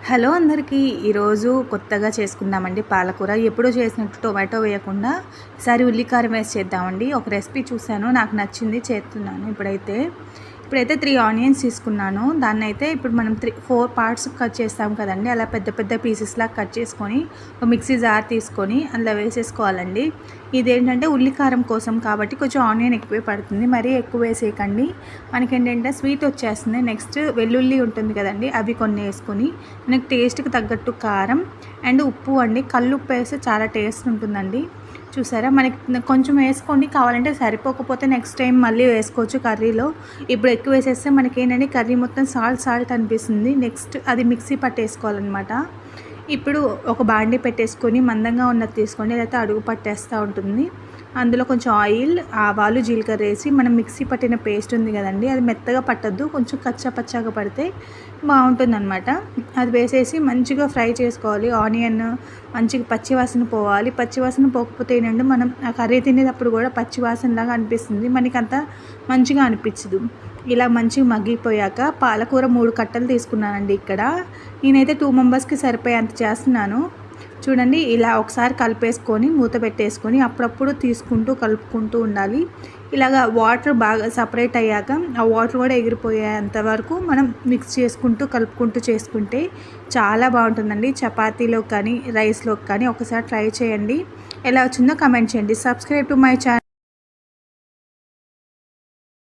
Hello అందరికీ ఈరోజు కొత్తగా చేసుకుందామండి పాలకూర. ఎప్పుడూ చేసినట్టు టొమాటో వేయకుండా ఈసారి ఉల్లికారం వేసి చేద్దామండి. ఒక రెసిపీ చూశాను, నాకు నచ్చింది, చేస్తున్నాను. ఇప్పుడైతే 3 ఆనియన్స్ తీసుకున్నాను. దాన్నైతే ఇప్పుడు మనం 4 పార్ట్స్ కట్ చేస్తాం కదండి, అలా పెద్ద పెద్ద పీసెస్లా కట్ చేసుకొని ఒక మిక్సీ జార్ తీసుకొని అందులో వేసేసుకోవాలండి. ఇదేంటంటే ఉల్లికారం కోసం కాబట్టి కొంచెం ఆనియన్ ఎక్కువే పడుతుంది, మరీ ఎక్కువ వేసేయకండి, మనకేంటంటే స్వీట్ వచ్చేస్తుంది. నెక్స్ట్ వెల్లుల్లి ఉంటుంది కదండి, అవి కొన్ని వేసుకొని మనకి టేస్ట్కి తగ్గట్టు కారం అండ్ ఉప్పు అండి. కల్లుప్పు వేస్తే చాలా టేస్ట్ ఉంటుందండి. చూసారా, మనకి కొంచెం వేసుకోండి, కావాలంటే సరిపోకపోతే నెక్స్ట్ టైం మళ్ళీ వేసుకోవచ్చు కర్రీలో. ఇప్పుడు ఎక్కువ వేసేస్తే మనకి ఏంటంటే కర్రీ మొత్తం సాల్ట్ అనిపిస్తుంది. నెక్స్ట్ అది మిక్సీ పట్టేసుకోవాలన్నమాట. ఇప్పుడు ఒక బాండీ పెట్టేసుకొని మందంగా ఉన్నది తీసుకోండి, లేకపోతే అడుగు పట్టేస్తూ ఉంటుంది. అందులో కొంచెం ఆయిల్, ఆవాలు, జీలకర్ర వేసి మనం మిక్సీ పట్టిన పేస్ట్ ఉంది కదండి, అది మెత్తగా పట్టద్దు, కొంచెం కచ్చాపచ్చాగా పడితే బాగుంటుందన్నమాట. అది వేసేసి మంచిగా ఫ్రై చేసుకోవాలి. ఆనియన్ మంచిగా పచ్చివాసన పోవాలి. పచ్చివాసన పోకపోతే ఏంటంటే మనం ఆ కర్రీ తినేటప్పుడు కూడా పచ్చివాసనలాగా అనిపిస్తుంది, మనకి అంత మంచిగా అనిపించదు. ఇలా మంచిగా మగ్గిపోయాక పాలకూర 3 కట్టలు తీసుకున్నానండి. ఇక్కడ నేనైతే 2 మెంబర్స్కి సరిపోయేంత చేస్తున్నాను. చూడండి, ఇలా ఒకసారి కలిపేసుకొని మూత పెట్టేసుకొని అప్పుడప్పుడు తీసుకుంటూ కలుపుకుంటూ ఉండాలి. ఇలాగా వాటర్ బాగా సపరేట్ అయ్యాక ఆ వాటర్ కూడా ఎగిరిపోయేంత వరకు మనం మిక్స్ చేసుకుంటూ కలుపుకుంటూ చేసుకుంటే చాలా బాగుంటుందండి. చపాతీలో కానీ రైస్లో కానీ ఒకసారి ట్రై చేయండి. ఎలా వచ్చిందో కమెంట్ చేయండి. Subscribe to my channel.